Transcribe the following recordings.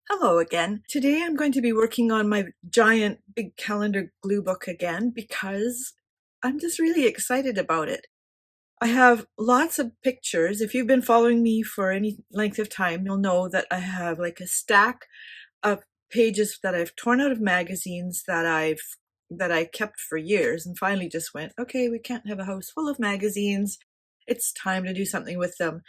Hello again. Today I'm going to be working on my giant big calendar glue book again because I'm just really excited about it. I have lots of pictures. If you've been following me for any length of time, you'll know that I have like a stack of pages that I've torn out of magazines that I kept for years and finally just went, okay, we can't have a house full of magazines. It's time to do something with them.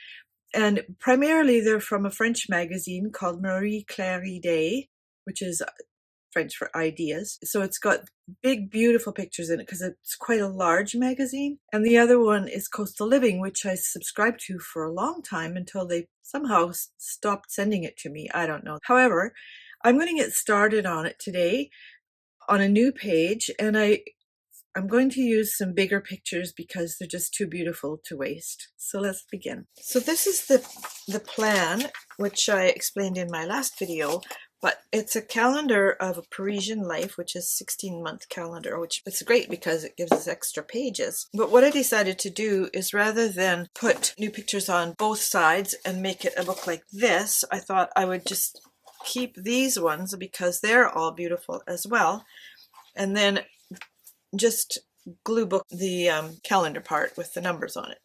And primarily they're from a French magazine called Marie Claire Idée, which is French for ideas. So it's got big, beautiful pictures in it because it's quite a large magazine. And the other one is Coastal Living, which I subscribed to for a long time until they somehow stopped sending it to me. I don't know. However, I'm going to get started on it today on a new page, and I'm going to use some bigger pictures because they're just too beautiful to waste. So let's begin. So this is the plan, which I explained in my last video, but it's a calendar of a Parisian life, which is 16-month calendar, which is great because it gives us extra pages. But what I decided to do is rather than put new pictures on both sides and make it a book like this, I thought I would just keep these ones because they're all beautiful as well. And then just glue book the calendar part with the numbers on it.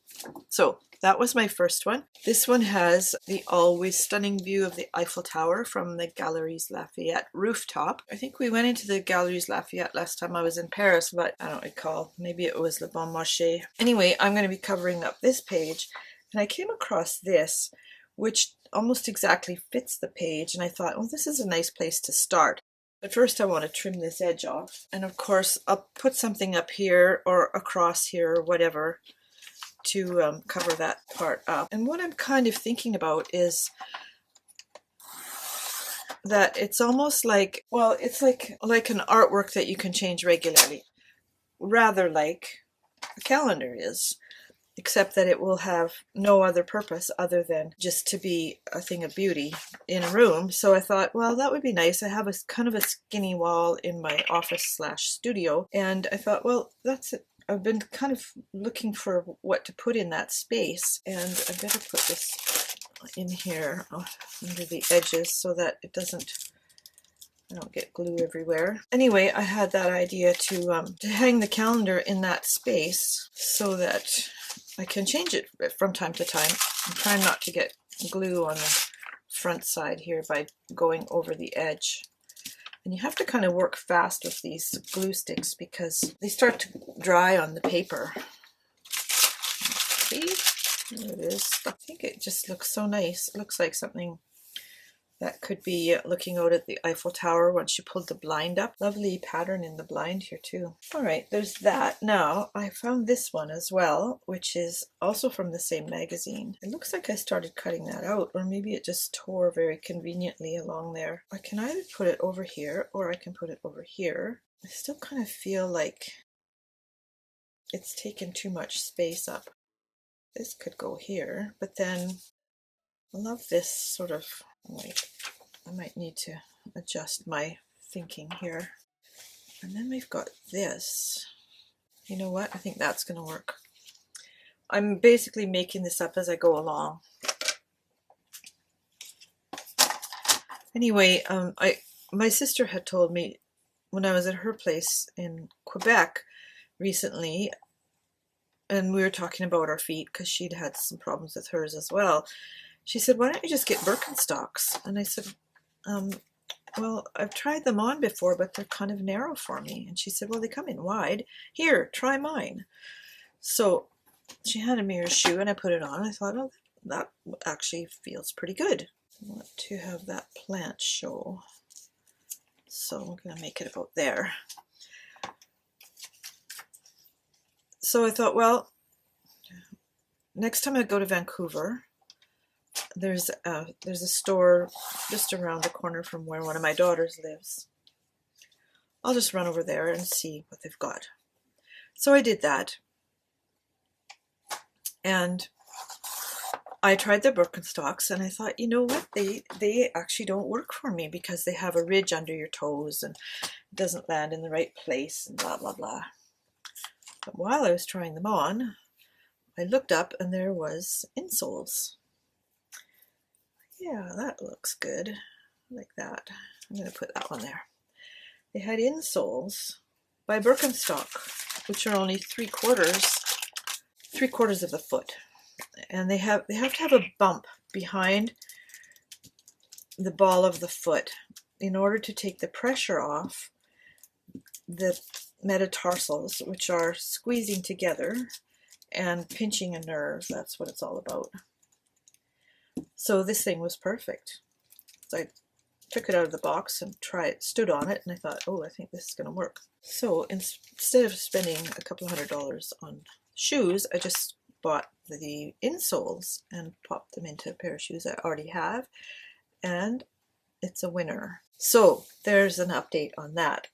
So that was my first one. This one has the always stunning view of the Eiffel Tower from the Galeries Lafayette rooftop. I think we went into the Galeries Lafayette last time I was in Paris, but I don't recall. Maybe it was Le Bon Marché. Anyway, I'm going to be covering up this page, and I came across this, which almost exactly fits the page, and I thought, well, this is a nice place to start. But first I want to trim this edge off. And of course, I'll put something up here or across here or whatever to cover that part up. And what I'm kind of thinking about is that it's almost like, well, it's like an artwork that you can change regularly, rather like a calendar is, except that it will have no other purpose other than just to be a thing of beauty in a room. So I thought, well, that would be nice. I have a kind of a skinny wall in my office / studio, and I thought, well, that's it. I've been kind of looking for what to put in that space, and I better put this in here under the edges so that it doesn't, I don't get glue everywhere. Anyway, I had that idea to hang the calendar in that space so that I can change it from time to time. I'm trying not to get glue on the front side here by going over the edge. And you have to kind of work fast with these glue sticks because they start to dry on the paper. See? There it is. I think it just looks so nice. It looks like something that could be looking out at the Eiffel Tower once you pulled the blind up. Lovely pattern in the blind here too. All right, there's that. Now, I found this one as well, which is also from the same magazine. It looks like I started cutting that out, or maybe it just tore very conveniently along there. I can either put it over here, or I can put it over here. I still kind of feel like it's taken too much space up. This could go here, but then I love this sort of, wait, I might need to adjust my thinking here. And then we've got this. You know what? I think that's going to work. I'm basically making this up as I go along. Anyway, my sister had told me when I was at her place in Quebec recently, and we were talking about our feet because she'd had some problems with hers as well. She said, why don't you just get Birkenstocks? And I said, well, I've tried them on before, but they're kind of narrow for me. And she said, well, they come in wide. Here, try mine. So she handed me her shoe and I put it on. I thought, oh, that actually feels pretty good. I want to have that plant show. So I'm going to make it about there. So I thought, well, next time I go to Vancouver, there's a store just around the corner from where one of my daughters lives. I'll just run over there and see what they've got. So I did that. And I tried the Birkenstocks and I thought, you know what, they actually don't work for me because they have a ridge under your toes and it doesn't land in the right place and blah, blah, blah. But while I was trying them on, I looked up and there was insoles. Yeah, that looks good. like that. I'm going to put that one there. They had insoles by Birkenstock, which are only 3/4 of the foot, and they have to have a bump behind the ball of the foot in order to take the pressure off the metatarsals, which are squeezing together and pinching a nerve. That's what it's all about. So this thing was perfect. So I took it out of the box and stood on it, and I thought, oh, I think this is going to work. So instead of spending a couple $100 on shoes, I just bought the insoles and popped them into a pair of shoes I already have, and it's a winner. So there's an update on that,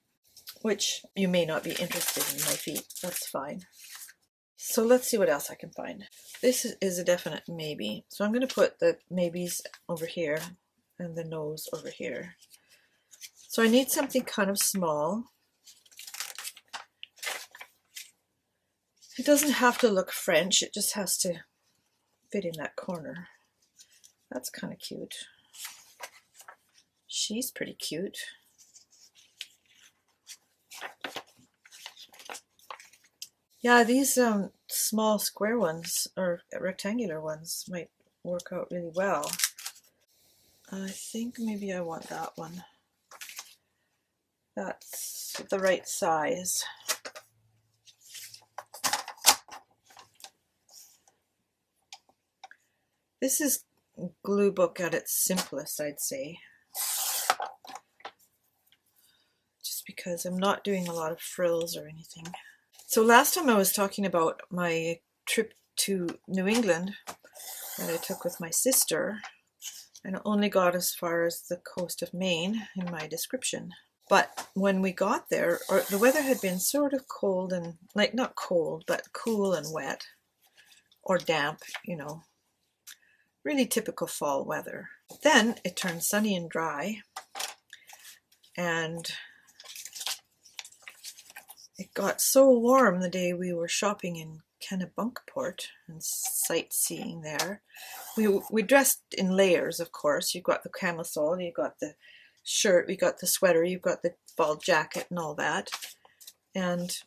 which you may not be interested in my feet. That's fine. So let's see what else I can find. This is a definite maybe. So I'm going to put the maybes over here and the nose over here. So I need something kind of small. It doesn't have to look French, it just has to fit in that corner. That's kind of cute. She's pretty cute. Yeah, these small square ones or rectangular ones might work out really well. I think maybe I want that one. That's the right size. This is glue book at its simplest, I'd say. Just because I'm not doing a lot of frills or anything. So last time I was talking about my trip to New England that I took with my sister, and only got as far as the coast of Maine in my description. But when we got there, the weather had been sort of cold and, like, not cold, but cool and wet, or damp, you know, really typical fall weather. Then it turned sunny and dry, and it got so warm the day we were shopping in Kennebunkport and sightseeing there. We dressed in layers, of course. You've got the camisole, you've got the shirt, we got the sweater, you've got the fall jacket and all that. And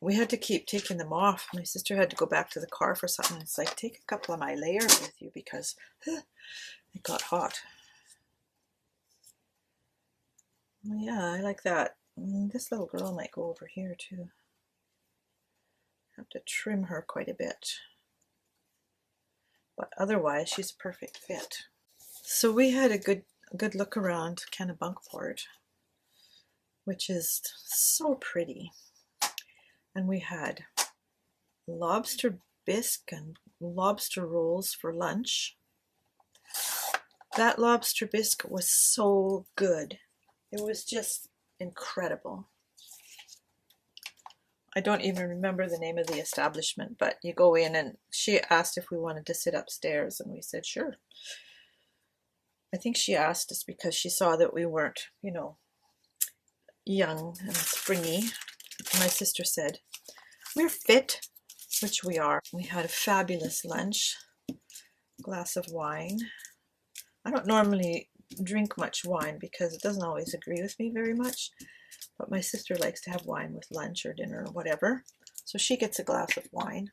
we had to keep taking them off. My sister had to go back to the car for something. It's like, take a couple of my layers with you because it got hot. Well, yeah, I like that. This little girl might go over here too. Have to trim her quite a bit. But otherwise, she's a perfect fit. So we had a good look around Kennebunkport, which is so pretty. And we had lobster bisque and lobster rolls for lunch. That lobster bisque was so good. It was just incredible. I don't even remember the name of the establishment, but you go in and she asked if we wanted to sit upstairs, and we said sure. I think she asked us because she saw that we weren't, you know, young and springy. My sister said, we're fit, which we are. We had a fabulous lunch, glass of wine. I don't normally drink much wine because it doesn't always agree with me very much, but my sister likes to have wine with lunch or dinner or whatever, so she gets a glass of wine,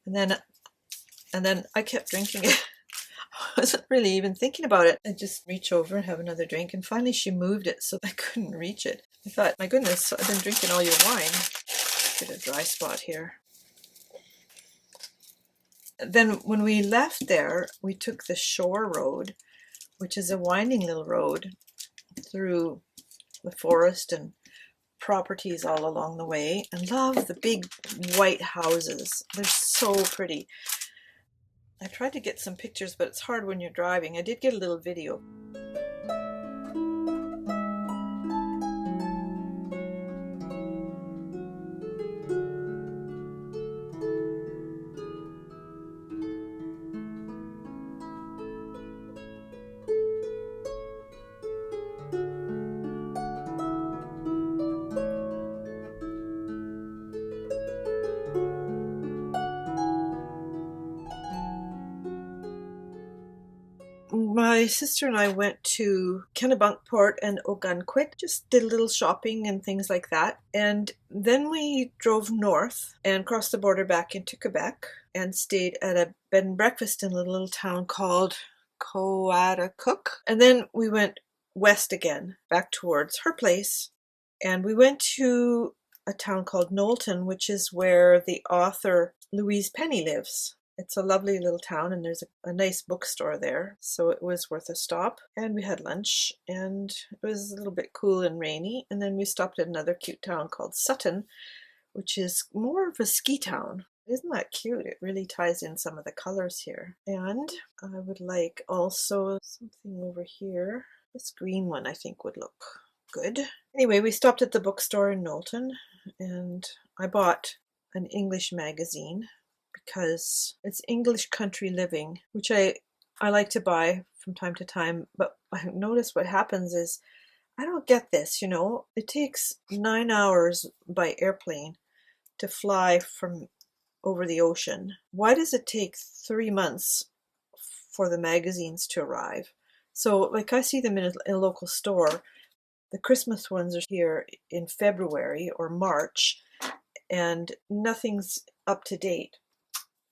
and then I kept drinking it. I wasn't really even thinking about it. I just reach over and have another drink, and finally she moved it so I couldn't reach it. I thought, my goodness, I've been drinking all your wine. Get a dry spot here. Then when we left there, we took the shore road, which is a winding little road through the forest and properties all along the way, and love the big white houses. They're so pretty. I tried to get some pictures, but it's hard when you're driving. I did get a little video. My My sister and I went to Kennebunkport and Ogunquit, just did a little shopping and things like that. And then we drove north and crossed the border back into Quebec and stayed at a bed and breakfast in a little town called Quebec. And then we went west again, back towards her place. And we went to a town called Knowlton, which is where the author Louise Penny lives. It's a lovely little town, and there's a nice bookstore there, so it was worth a stop. And we had lunch, and it was a little bit cool and rainy. And then we stopped at another cute town called Sutton, which is more of a ski town. Isn't that cute? It really ties in some of the colors here. And I would like also something over here. This green one I think would look good. Anyway, we stopped at the bookstore in Knowlton, and I bought an English magazine because it's English Country Living, which I like to buy from time to time. But I notice what happens is I don't get this, you know. It takes 9 hours by airplane to fly from over the ocean. Why does it take 3 months for the magazines to arrive? So like I see them in a local store. The Christmas ones are here in February or March, and nothing's up to date.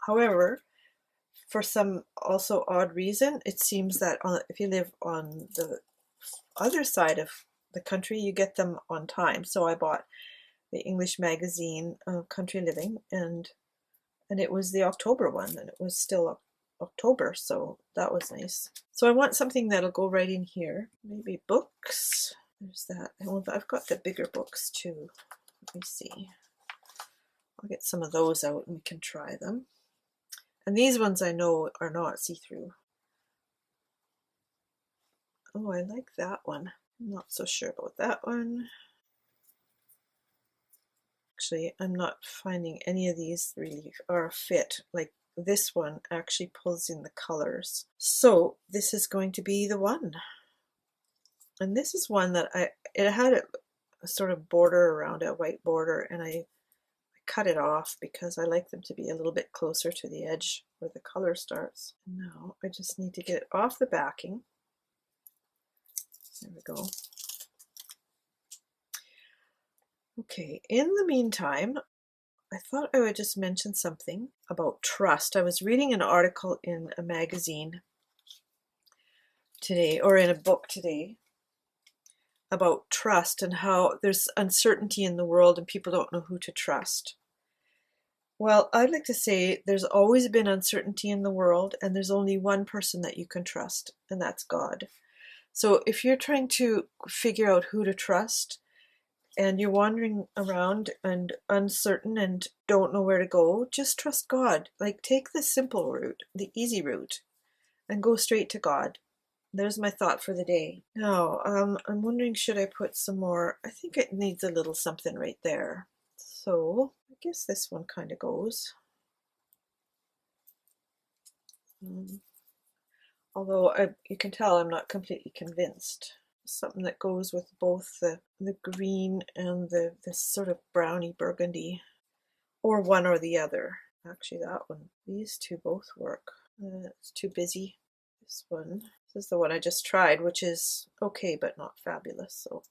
However, for some also odd reason, it seems that if you live on the other side of the country, you get them on time. So I bought the English magazine Country Living, and it was the October one, and it was still October, so that was nice. So I want something that'll go right in here. Maybe books. There's that. Well, I've got the bigger books too. Let me see. I'll get some of those out and we can try them. And these ones I know are not see-through. Oh, I like that one. I'm not so sure about that one. Actually, I'm not finding any of these really are a fit. Like this one actually pulls in the colors. So this is going to be the one. And this is one that it had a sort of border around it, a white border, and I cut it off because I like them to be a little bit closer to the edge where the color starts. Now I just need to get it off the backing. There we go. Okay, in the meantime, I thought I would just mention something about trust. I was reading an article in a magazine today, or in a book today, about trust and how there's uncertainty in the world and people don't know who to trust. Well, I'd like to say there's always been uncertainty in the world, and there's only one person that you can trust, and that's God. So if you're trying to figure out who to trust and you're wandering around and uncertain and don't know where to go, just trust God. Like, take the simple route, the easy route, and go straight to God. There's my thought for the day. Now, I'm wondering, should I put some more? I think it needs a little something right there. So I guess this one kind of goes. Although you can tell I'm not completely convinced. Something that goes with both the green and this sort of browny burgundy, or one or the other. Actually, that one. These two both work. It's too busy. This one. This is the one I just tried, which is okay but not fabulous. So,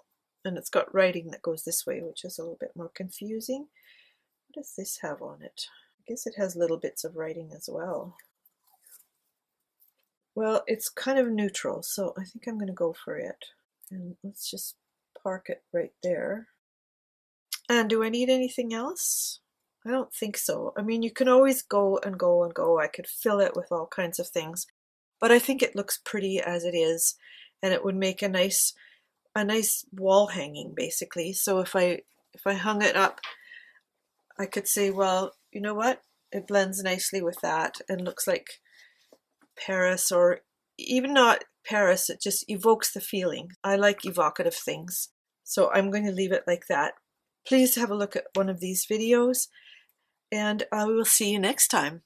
and it's got writing that goes this way, which is a little bit more confusing. What does this have on it? I guess it has little bits of writing as well. Well, it's kind of neutral, so I think I'm going to go for it. And let's just park it right there. And do I need anything else? I don't think so. I mean, you can always go and go and go. I could fill it with all kinds of things, but I think it looks pretty as it is, and it would make a nice wall hanging, basically. So if I hung it up, I could say, well, you know what? It blends nicely with that and looks like Paris, or even not Paris. It just evokes the feeling. I like evocative things. So I'm going to leave it like that. Please have a look at one of these videos, and I will see you next time.